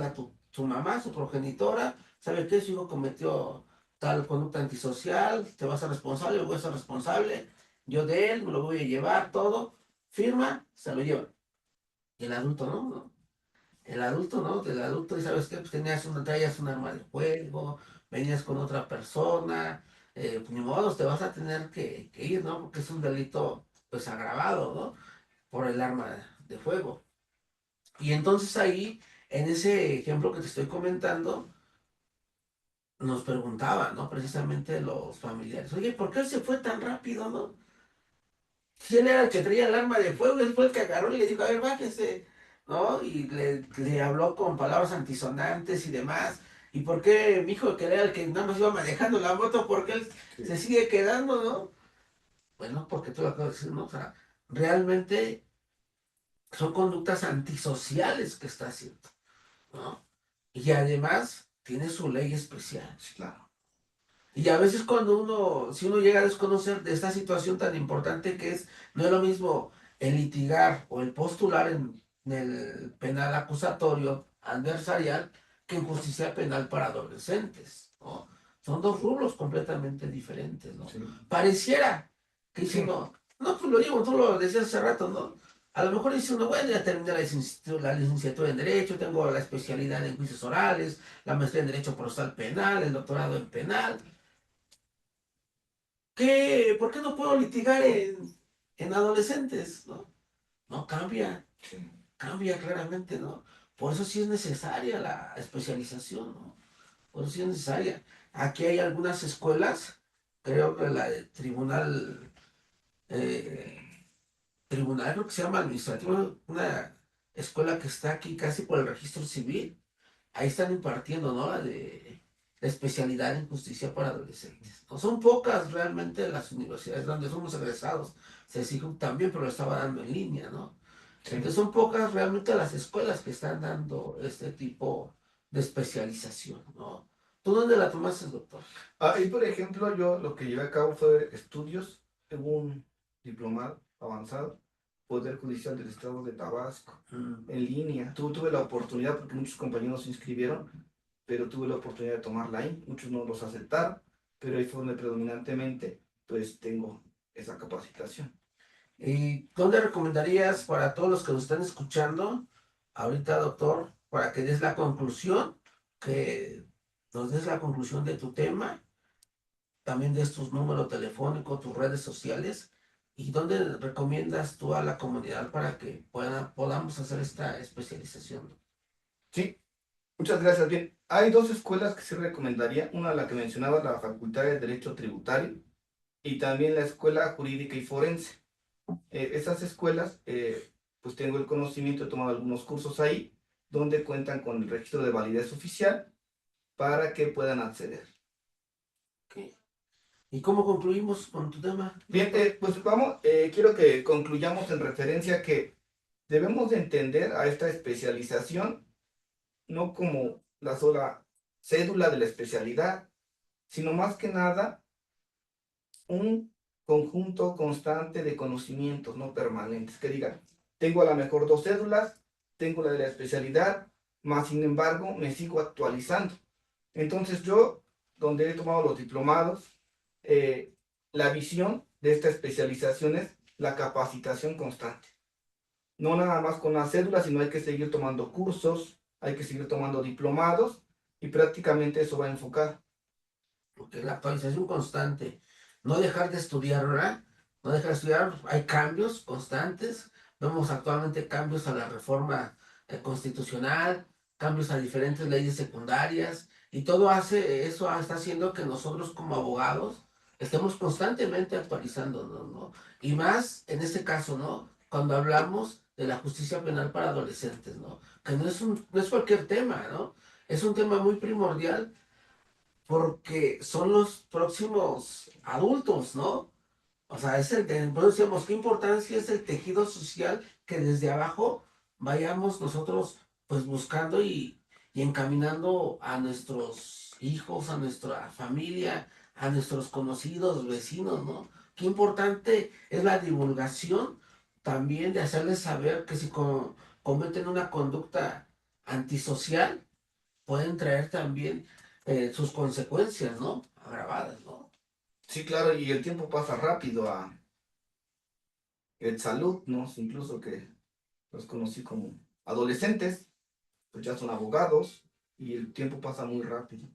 A: su mamá, su progenitora, sabe que su hijo cometió tal conducta antisocial, te vas a ser responsable, yo voy a ser responsable, yo de él me lo voy a llevar, todo, firma, se lo llevan. Y el adulto no. El adulto, ¿no? El adulto, y sabes qué, pues traías un arma de juego, venías con otra persona, pues ni modo, te vas a tener que ir, ¿no? Porque es un delito, pues agravado, ¿no? Por el arma de fuego. Y entonces ahí, en ese ejemplo que te estoy comentando, nos preguntaban, ¿no? Precisamente los familiares, oye, ¿por qué él se fue tan rápido, no? Si él era el que traía el arma de fuego, él fue el que agarró y le dijo, a ver, bájese, ¿no? Y le habló con palabras antisonantes y demás. ¿Y por qué mi hijo, que era el que nada más iba manejando la moto, por qué él se
B: sí,
A: sigue quedando, no? Bueno, porque tú lo acabas de decir, ¿no? O sea, realmente son conductas antisociales que está haciendo, ¿no? Y además tiene su ley especial.
B: sí, claro.
A: Y a veces si uno llega a desconocer de esta situación tan importante que es, no es lo mismo el litigar o el postular en el penal acusatorio adversarial que en justicia penal para adolescentes, ¿no? Son dos rubros completamente diferentes, ¿no?
B: Sí,
A: Pareciera que dice
B: sí,
A: uno, no, pues lo llevo, tú lo decías hace rato, ¿no? A lo mejor dice uno, bueno, ya terminé la licenciatura en Derecho, tengo la especialidad en juicios orales, la maestría en Derecho Procesal Penal, el doctorado en Penal. ¿Por qué no puedo litigar en adolescentes? ¿No? No cambia,
B: sí.
A: cambia claramente, ¿no? Por eso sí es necesaria la especialización, ¿no? Por eso sí es necesaria. Aquí hay algunas escuelas, creo que la de tribunal creo que se llama administrativo, una escuela que está aquí casi por el registro civil, ahí están impartiendo, ¿no? La especialidad en justicia para adolescentes. No son pocas realmente las universidades donde somos egresados. Se exige también, pero lo estaba dando en línea, ¿no?
B: Sí.
A: Entonces son pocas realmente las escuelas que están dando este tipo de especialización, ¿no? ¿Tú dónde la tomaste, doctor?
B: Ahí, por ejemplo, yo lo que llevé a cabo fue estudios en un diplomado avanzado, Poder Judicial del Estado de Tabasco,
A: Mm,
B: en línea. Tuve la oportunidad, porque muchos compañeros se inscribieron, pero tuve la oportunidad de tomarla ahí. Muchos no los aceptaron, pero ahí fue donde predominantemente, pues, tengo esa capacitación.
A: ¿Y dónde recomendarías para todos los que nos están escuchando ahorita, doctor, para que des la conclusión, que nos des la conclusión de tu tema, también des tu número telefónico, tus redes sociales, y dónde recomiendas tú a la comunidad para que podamos hacer esta especialización?
B: Sí, muchas gracias. Bien, hay dos escuelas que sí recomendaría. Una, la que mencionaba, la Facultad de Derecho Tributario, y también la Escuela Jurídica y Forense. Esas escuelas, pues tengo el conocimiento, he tomado algunos cursos ahí, donde cuentan con el registro de validez oficial para que puedan acceder.
A: Ok. ¿Y cómo concluimos con tu tema,
B: Bien,
A: doctor?
B: pues vamos, quiero que concluyamos en referencia a que debemos de entender a esta especialización no como la sola cédula de la especialidad, sino más que nada un conjunto constante de conocimientos no permanentes, que digan, tengo a lo mejor dos cédulas, tengo la de la especialidad, más sin embargo me sigo actualizando. Entonces yo, donde he tomado los diplomados, eh, la visión de esta especialización es la capacitación constante. No nada más con la cédula, sino hay que seguir tomando cursos, hay que seguir tomando diplomados y prácticamente eso va enfocado.
A: Porque la actualización constante, no dejar de estudiar, ¿verdad? No dejar de estudiar, hay cambios constantes, vemos actualmente cambios a la reforma constitucional, cambios a diferentes leyes secundarias, y todo eso está haciendo que nosotros como abogados estemos constantemente actualizándonos, ¿no? Y más en este caso, ¿no? Cuando hablamos de la justicia penal para adolescentes, ¿no? Que no es cualquier tema, ¿no? Es un tema muy primordial porque son los próximos adultos, ¿no? O sea, por eso decíamos, qué importancia es el tejido social que desde abajo vayamos nosotros pues buscando y encaminando a nuestros hijos, a nuestra familia, a nuestros conocidos, vecinos, ¿no? Qué importante es la divulgación también de hacerles saber que si cometen una conducta antisocial, pueden traer también sus consecuencias, ¿no? Agravadas, ¿no?
B: Sí, claro, y el tiempo pasa rápido a exalumnos, incluso que los conocí como adolescentes, pues ya son abogados y el tiempo pasa muy rápido.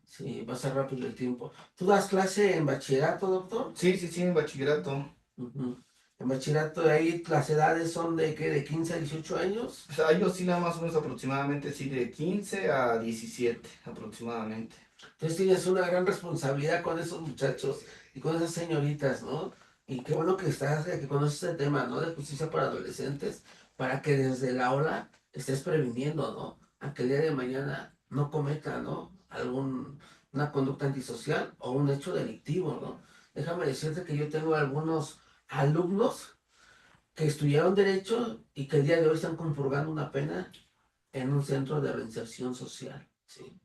A: Sí, pasa rápido el tiempo. ¿Tú das clase en bachillerato, doctor?
B: Sí, sí, sí, en bachillerato.
A: Ujú. En bachillerato de ahí las edades son de ¿qué? ¿De 15 a 18 años?
B: O sea, yo oscila más o menos aproximadamente, sí, de 15 a 17 aproximadamente.
A: Entonces tienes una gran responsabilidad con esos muchachos y con esas señoritas, ¿no? Y qué bueno que estás, que conoces el tema, ¿no? De justicia para adolescentes, para que desde la aula estés previniendo, ¿no? A que el día de mañana no cometa, ¿no? Una conducta antisocial o un hecho delictivo, ¿no? Déjame decirte que yo tengo algunos alumnos que estudiaron derecho y que el día de hoy están compurgando una pena en un centro de reinserción social, ¿sí?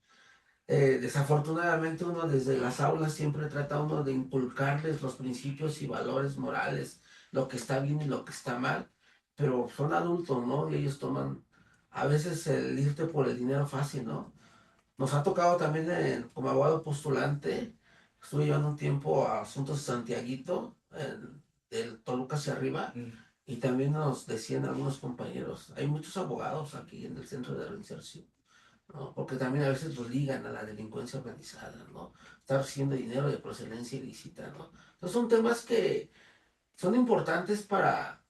A: Desafortunadamente uno desde las aulas siempre trata uno de inculcarles los principios y valores morales, lo que está bien y lo que está mal, pero son adultos, ¿no? Y ellos toman a veces el irte por el dinero fácil, ¿no? Nos ha tocado también como abogado postulante, estuve llevando un tiempo a Asuntos de Santiaguito, del Toluca hacia arriba,
B: Mm.
A: y también nos decían algunos compañeros, hay muchos abogados aquí en el centro de reinserción, ¿no? Porque también a veces los ligan a la delincuencia organizada, ¿no? Estar recibiendo dinero de procedencia ilícita, ¿no? Entonces son temas que son importantes para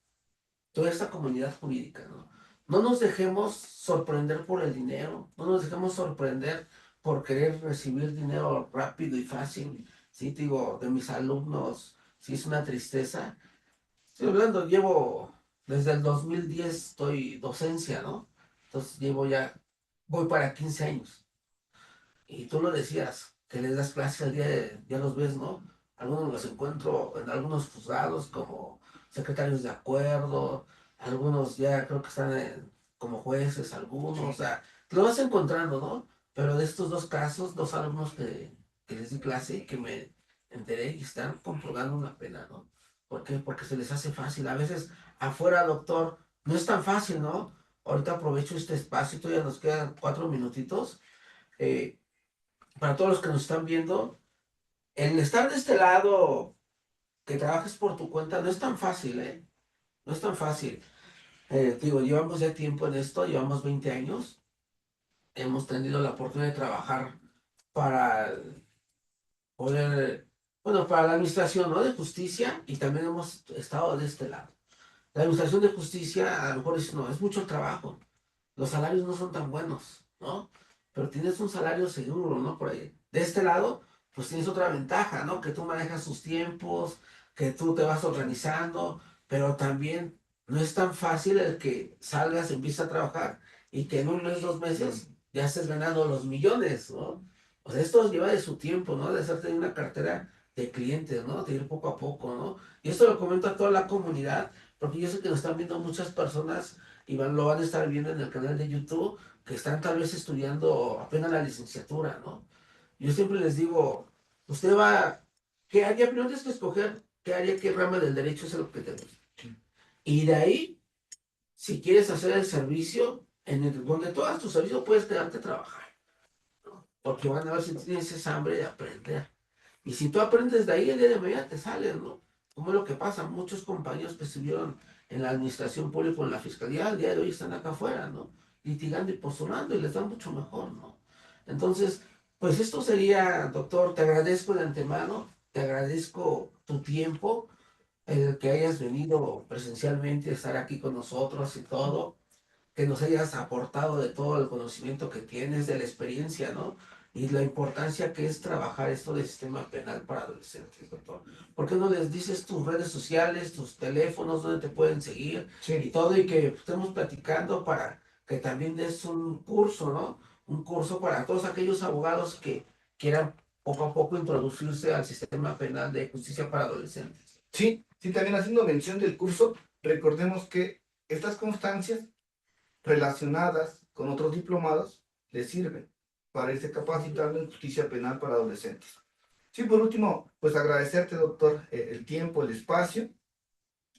A: toda esta comunidad jurídica, ¿no? No nos dejemos sorprender por el dinero, no nos dejemos sorprender por querer recibir dinero rápido y fácil, ¿sí? Te digo, de mis alumnos, sí es una tristeza. Estoy hablando, llevo desde el 2010 estoy docencia, ¿no? Entonces llevo ya, voy para 15 años. Y tú lo decías, que les das clases al día, ya los ves, ¿no? Algunos los encuentro en algunos juzgados como secretarios de acuerdo, algunos ya creo que están como jueces, algunos, o sea, lo vas encontrando, ¿no? Pero de estos dos casos, dos alumnos que les di clase y que me enteré y están comprobando una pena, ¿no? ¿Por qué? Porque se les hace fácil. A veces afuera, doctor, no es tan fácil, ¿no? Ahorita aprovecho este espacio, todavía nos quedan 4 minutitos. Eh, para todos los que nos están viendo, el estar de este lado, que trabajes por tu cuenta, no es tan fácil, ¿eh? No es tan fácil. Te digo, llevamos ya tiempo en esto, llevamos 20 años, hemos tenido la oportunidad de trabajar para poder, bueno, para la administración, ¿no? De justicia y también hemos estado de este lado. La administración de justicia a lo mejor es, no, es mucho trabajo, los salarios no son tan buenos, ¿no? Pero tienes un salario seguro, ¿no? Por ahí. De este lado, pues tienes otra ventaja, ¿no? Que tú manejas tus tiempos, que tú te vas organizando, pero también no es tan fácil el que salgas, empieces a trabajar y que en un mes, 2 meses ya estés ganando los millones, ¿no? O sea, esto lleva de su tiempo, ¿no? De hacerte una cartera de clientes, ¿no? De ir poco a poco, ¿no? Y esto lo comento a toda la comunidad, porque yo sé que nos están viendo muchas personas y lo van a estar viendo en el canal de YouTube, que están tal vez estudiando apenas la licenciatura, ¿no? Yo siempre les digo, usted va, ¿qué área? Primero tienes que escoger qué área, qué rama del derecho es lo que te gusta. Y de ahí, si quieres hacer el servicio, donde tú hagas tu servicio, puedes quedarte a trabajar, ¿no? Porque van a ver si tienes esa hambre de aprender. Y si tú aprendes de ahí, el día de mañana te sales, ¿no? Como es lo que pasa, muchos compañeros que estuvieron en la administración pública o en la fiscalía, al día de hoy están acá afuera, ¿no? Litigando y postulando y les da mucho mejor, ¿no? Entonces, pues esto sería, doctor, te agradezco de antemano, te agradezco tu tiempo, el que hayas venido presencialmente a estar aquí con nosotros y todo, que nos hayas aportado de todo el conocimiento que tienes, de la experiencia, ¿no? y la importancia que es trabajar esto del sistema penal para adolescentes, doctor. ¿Por qué no les dices tus redes sociales, tus teléfonos, dónde te pueden seguir y
B: Sí,
A: todo, y que estemos platicando para que también des un curso, ¿no? Un curso para todos aquellos abogados que quieran poco a poco introducirse al sistema penal de justicia para adolescentes.
B: sí, sí, también haciendo mención del curso, recordemos que estas constancias relacionadas con otros diplomados les sirven para irse capacitando en justicia penal para adolescentes. Sí, por último, pues agradecerte, doctor, el tiempo, el espacio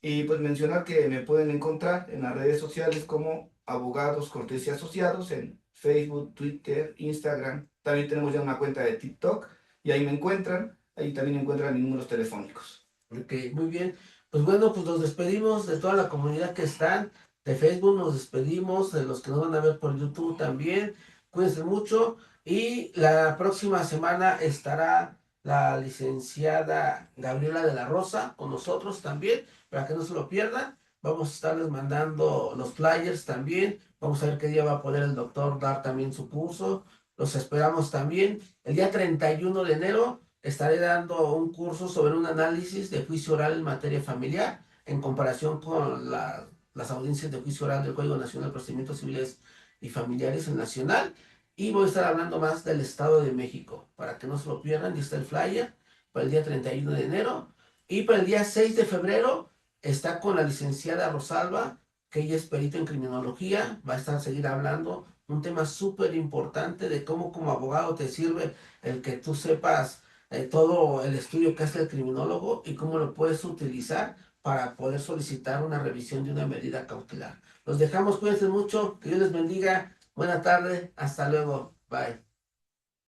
B: y pues mencionar que me pueden encontrar en las redes sociales como Abogados Cortés y Asociados en Facebook, Twitter, Instagram. También tenemos ya una cuenta de TikTok y ahí me encuentran. Ahí también encuentran mis números telefónicos.
A: Ok, muy bien. Pues bueno, pues nos despedimos de toda la comunidad que están, de Facebook nos despedimos, de los que nos van a ver por YouTube también. Cuídense mucho y la próxima semana estará la licenciada Gabriela de la Rosa con nosotros también, para que no se lo pierdan. Vamos a estarles mandando los flyers también. Vamos a ver qué día va a poder el doctor dar también su curso. Los esperamos también. El día 31 de enero estaré dando un curso sobre un análisis de juicio oral en materia familiar en comparación con las audiencias de juicio oral del Código Nacional de Procedimientos Civiles y Familiares, el nacional. Y voy a estar hablando más del Estado de México, para que no se lo pierdan. Ya está el flyer para el día 31 de enero. Y para el día 6 de febrero está con la licenciada Rosalba, que ella es perito en criminología. Va a estar a seguir hablando un tema súper importante de cómo como abogado te sirve el que tú sepas todo el estudio que hace el criminólogo y cómo lo puedes utilizar para poder solicitar una revisión de una medida cautelar. Los dejamos, cuídense mucho, que Dios les bendiga. Buena tarde, hasta luego, bye.